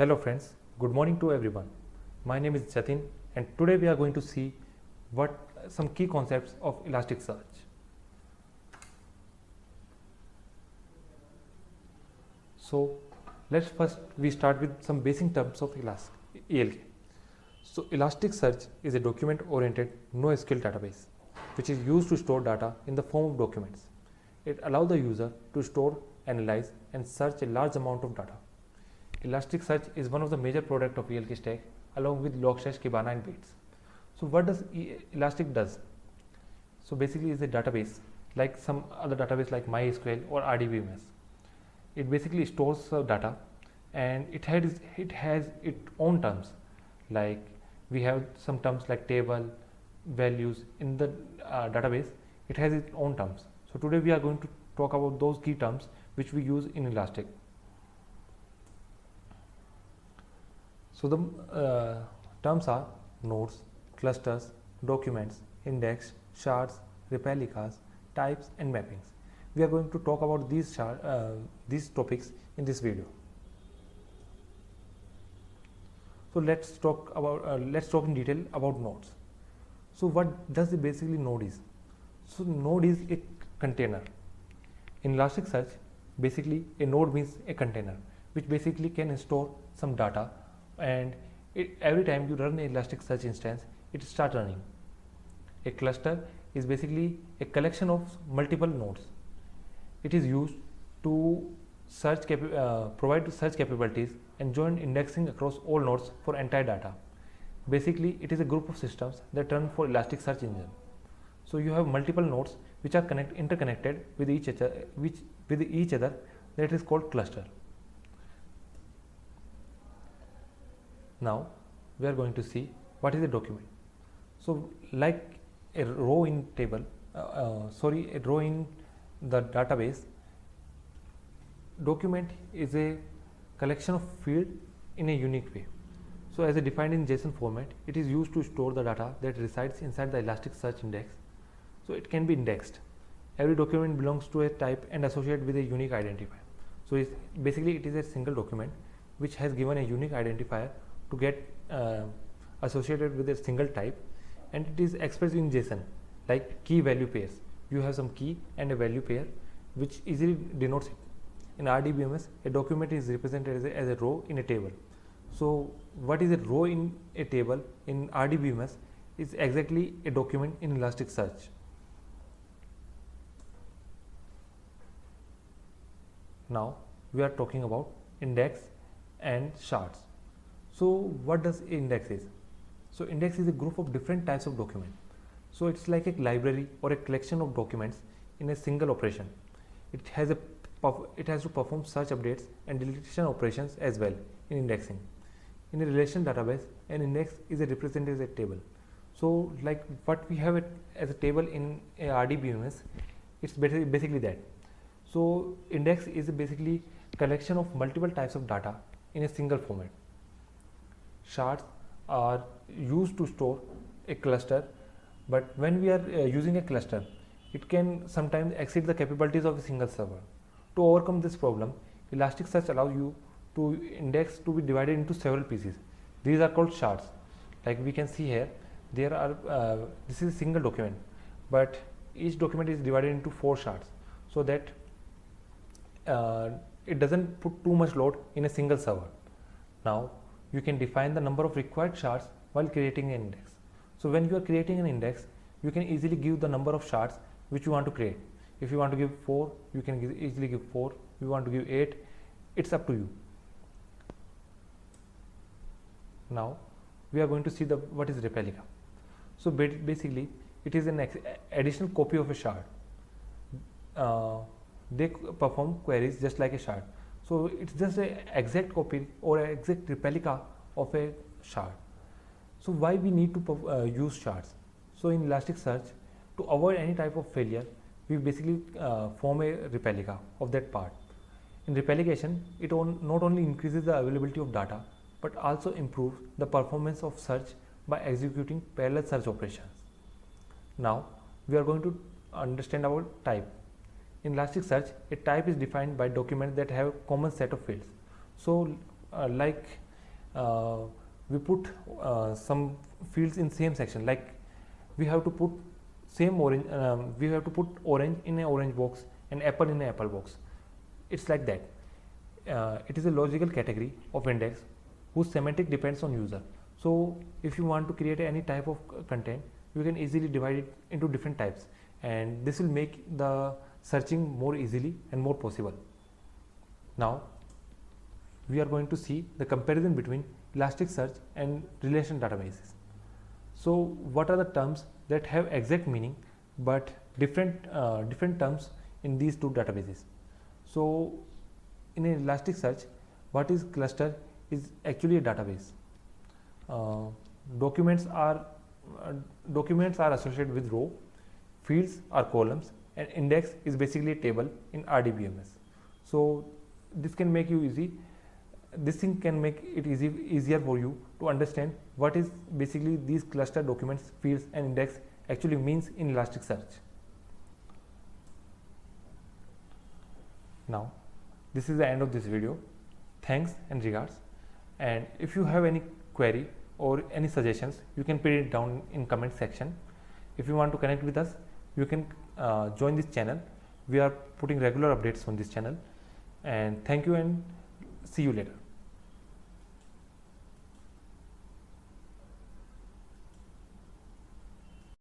Hello friends, good morning to everyone. My name is Jatin and today we are going to see what some key concepts of Elasticsearch. So let's first we start with some basic terms of ELK. So Elasticsearch is a document oriented NoSQL database which is used to store data in the form of documents. It allows the user to store, analyze and search a large amount of data. Elasticsearch is one of the major products of ELK Stack along with Logstash, Kibana and Bates. So what does Elastic does? So basically it's a database like some other database like MySQL or RDBMS. It basically stores data and it has its own terms, like we have some terms like table, values in the database. It has its own terms. So today we are going to talk about those key terms which we use in Elastic. So the terms are nodes, clusters, documents, index, shards, replicas, types and mappings. We are going to talk about these topics in this video. So let's talk in detail about nodes. So what does basically node is? So node is a container. In Elasticsearch, basically a node means a container which basically can store some data, and every time you run an Elasticsearch instance, it starts running. A cluster is basically a collection of multiple nodes. It is used to provide search capabilities and join indexing across all nodes for entire data. Basically, it is a group of systems that run for Elasticsearch engine. So you have multiple nodes which are interconnected with each other. That is called cluster. Now we are going to see what is a document. So like a row in the database, document is a collection of fields in a unique way. So as defined in JSON format, it is used to store the data that resides inside the Elasticsearch index. So it can be indexed. Every document belongs to a type and associated with a unique identifier. So it is a single document which has given a unique identifier to get associated with a single type, and it is expressed in JSON like key value pairs. You have some key and a value pair which easily denotes it. In RDBMS, a document is represented as a row in a table. So what is a row in a table in RDBMS is exactly a document in Elasticsearch. Now we are talking about index and shards. So what does index is? So index is a group of different types of document. So it's like a library or a collection of documents in a single operation. It has to perform search, updates and deletion operations as well in indexing. In a relational database, an index is represented as a table. So like what we have as a table in a RDBMS, it's basically that. So index is basically collection of multiple types of data in a single format. Shards are used to store a cluster, but when we are using a cluster, it can sometimes exceed the capabilities of a single server. To overcome this problem, Elasticsearch allows you to index to be divided into several pieces. These are called shards. Like we can see here, there are this is a single document, but each document is divided into 4 shards, so that it doesn't put too much load in a single server. Now you can define the number of required shards while creating an index. So when you are creating an index, you can easily give the number of shards which you want to create. If you want to give 4, you can easily give 4. If you want to give 8, it's up to you. Now we are going to see what is replica. So basically it is an additional copy of a shard. They perform queries just like a shard. So it's just an exact copy or an exact replica of a shard. So why we need to use shards? So in Elasticsearch, to avoid any type of failure, we basically form a replica of that part. In replication, it not only increases the availability of data, but also improves the performance of search by executing parallel search operations. Now we are going to understand about type. In Elasticsearch, a type is defined by documents that have a common set of fields. So like we put some fields in same section, like we have to put same orange, we have to put orange in a orange box and apple in a apple box. It's like that. It is a logical category of index whose semantic depends on user. So if you want to create any type of content, you can easily divide it into different types, and this will make the searching more easily and more possible. Now we are going to see the comparison between Elasticsearch and relation databases. So what are the terms that have exact meaning but different terms in these two databases? So in Elasticsearch, what is cluster is actually a database. Documents are associated with row, fields are columns, and index is basically a table in RDBMS. So this can make you easy. This thing can make it easier for you to understand what is basically these cluster, documents, fields, and index actually means in Elasticsearch. Now this is the end of this video. Thanks and regards, and if you have any query or any suggestions, you can put it down in comment section. If you want to connect with us, you can join this channel. We are putting regular updates on this channel, and thank you and see you later.